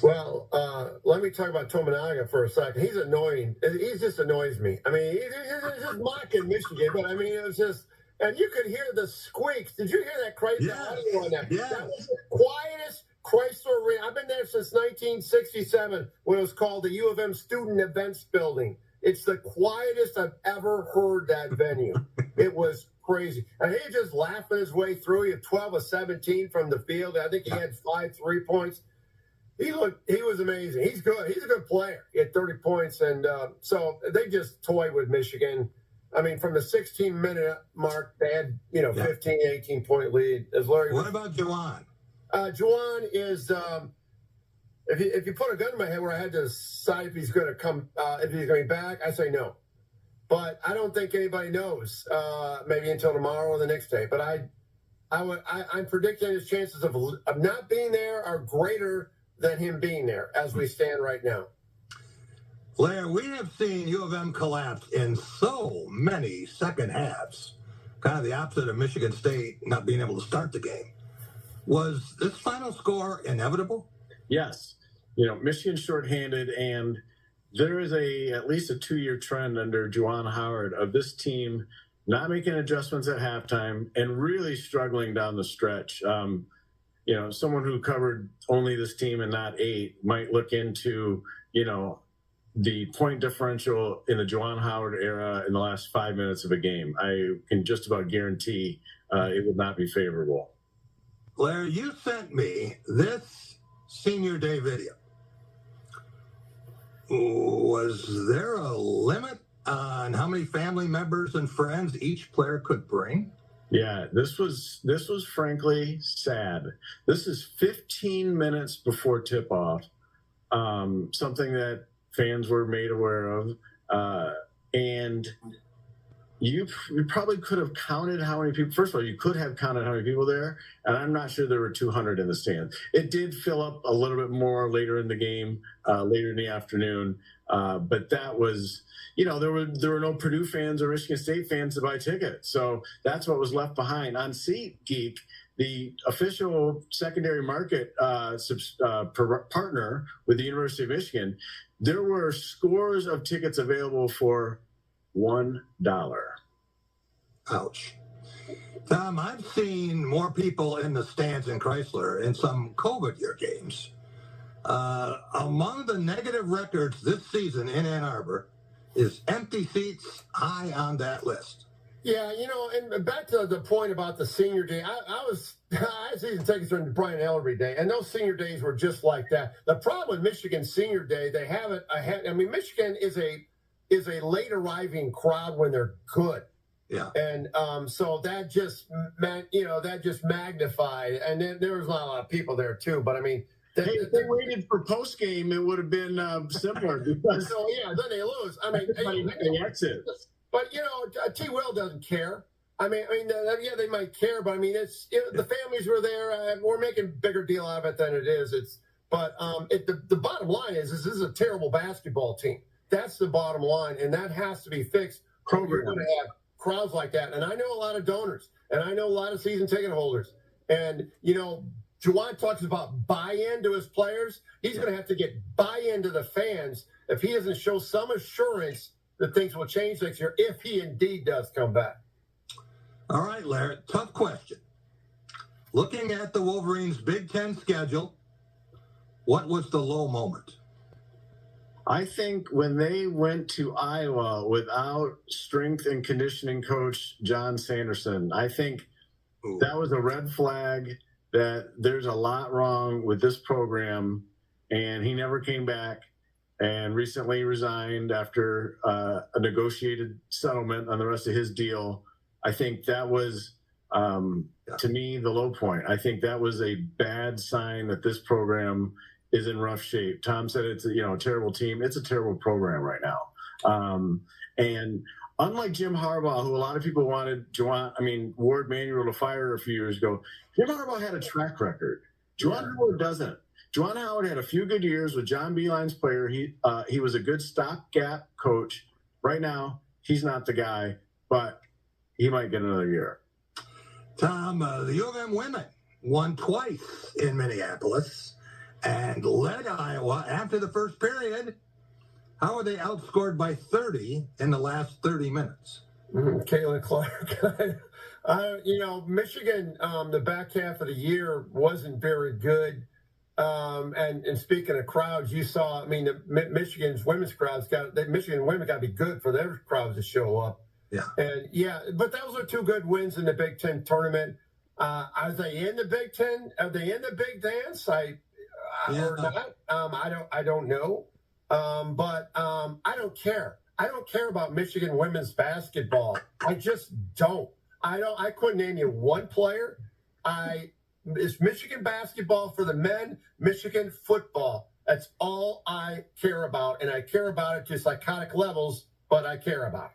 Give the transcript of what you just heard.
Well, let me talk about Tominaga for a second. He's annoying. He just annoys me. I mean, he's just mocking Michigan, but I mean, it was just, and you could hear the squeaks. Did you hear that crazy audio on that? Yes. That was the quietest Chrysler Arena. I've been there since 1967 when it was called the U of M Student Events Building. It's the quietest I've ever heard that venue. It was crazy. And he just laughing his way through. He had 12 of 17 from the field. I think he had 5 3-points. He was amazing. He's good. He's a good player. He had 30 points. And so they just toyed with Michigan. I mean, from the 16-minute mark, they had, 15, 18-point lead. As Larry. What about Juwan? Juwan is, if you put a gun in my head where I had to decide if he's going to come, if he's going to be back, I say no. But I don't think anybody knows, maybe until tomorrow or the next day. But I'm predicting his chances of not being there are greater than him being there as we stand right now. Larry, we have seen U of M collapse in so many second halves, kind of the opposite of Michigan State not being able to start the game. Was this final score inevitable? Yes. Michigan's shorthanded, and there is at least a 2-year trend under Juwan Howard of this team not making adjustments at halftime and really struggling down the stretch. Someone who covered only this team and not 8 might look into, the point differential in the Juwan Howard era in the last 5 minutes of a game. I can just about guarantee it would not be favorable. Larry, you sent me this senior day video. Was there a limit on how many family members and friends each player could bring? Yeah, this was frankly sad. This is 15 minutes before tip-off, something that fans were made aware of, and you probably could have counted how many people. First of all, you could have counted how many people there, and I'm not sure there were 200 in the stands. It did fill up a little bit more later in the game, later in the afternoon, but that was. There were no Purdue fans or Michigan State fans to buy tickets. So that's what was left behind. On SeatGeek, the official secondary market partner with the University of Michigan, there were scores of tickets available for $1. Ouch. Tom, I've seen more people in the stands in Chrysler in some COVID year games. Among the negative records this season in Ann Arbor, is empty seats high on that list? Yeah, and back to the point about the senior day, I had season tickets during the Brian Ellery day, and those senior days were just like that. The problem with Michigan senior day, they have it ahead. I mean, Michigan is a late arriving crowd when they're good. Yeah. And so that just magnified, and then there was not a lot of people there too, but I mean, if they waited for post game, it would have been simpler. Because then they lose. I mean, they exit. But T. Will doesn't care. I mean, they might care, but I mean, it's the families were there. We're making a bigger deal out of it than it is. The bottom line is this is a terrible basketball team. That's the bottom line, and that has to be fixed. You're going to have crowds like that, and I know a lot of donors, and I know a lot of season ticket holders, and Juwan talks about buy-in to his players. He's going to have to get buy-in to the fans if he doesn't show some assurance that things will change next year, if he indeed does come back. All right, Larry, tough question. Looking at the Wolverines' Big Ten schedule, what was the low moment? I think when they went to Iowa without strength and conditioning coach John Sanderson, I think that was a red flag that there's a lot wrong with this program, and he never came back and recently resigned after a negotiated settlement on the rest of his deal. I think that was, to me, the low point. I think that was a bad sign that this program is in rough shape. Tom said it's a terrible team. It's a terrible program right now. And unlike Jim Harbaugh, who a lot of people wanted Ward Manuel to fire a few years ago, Jim Harbaugh had a track record. Juwan Howard doesn't. Juwan Howard had a few good years with John Beilein's player. He was a good stopgap coach. Right now, he's not the guy, but he might get another year. Tom, the U of M women won twice in Minneapolis. and led Iowa after the first period. How are they outscored by 30 in the last 30 minutes? Caitlin Clark. Michigan, the back half of the year wasn't very good. And speaking of crowds, you saw, Michigan's women's crowds Michigan women got to be good for their crowds to show up. Yeah. And but those are two good wins in the Big Ten tournament. Are they in the Big Ten? Are they in the Big Dance? Or not? I don't know. But I don't care. I don't care about Michigan women's basketball. I just don't. I couldn't name you one player. It's Michigan basketball for the men, Michigan football. That's all I care about. And I care about it to psychotic levels, but I care about it.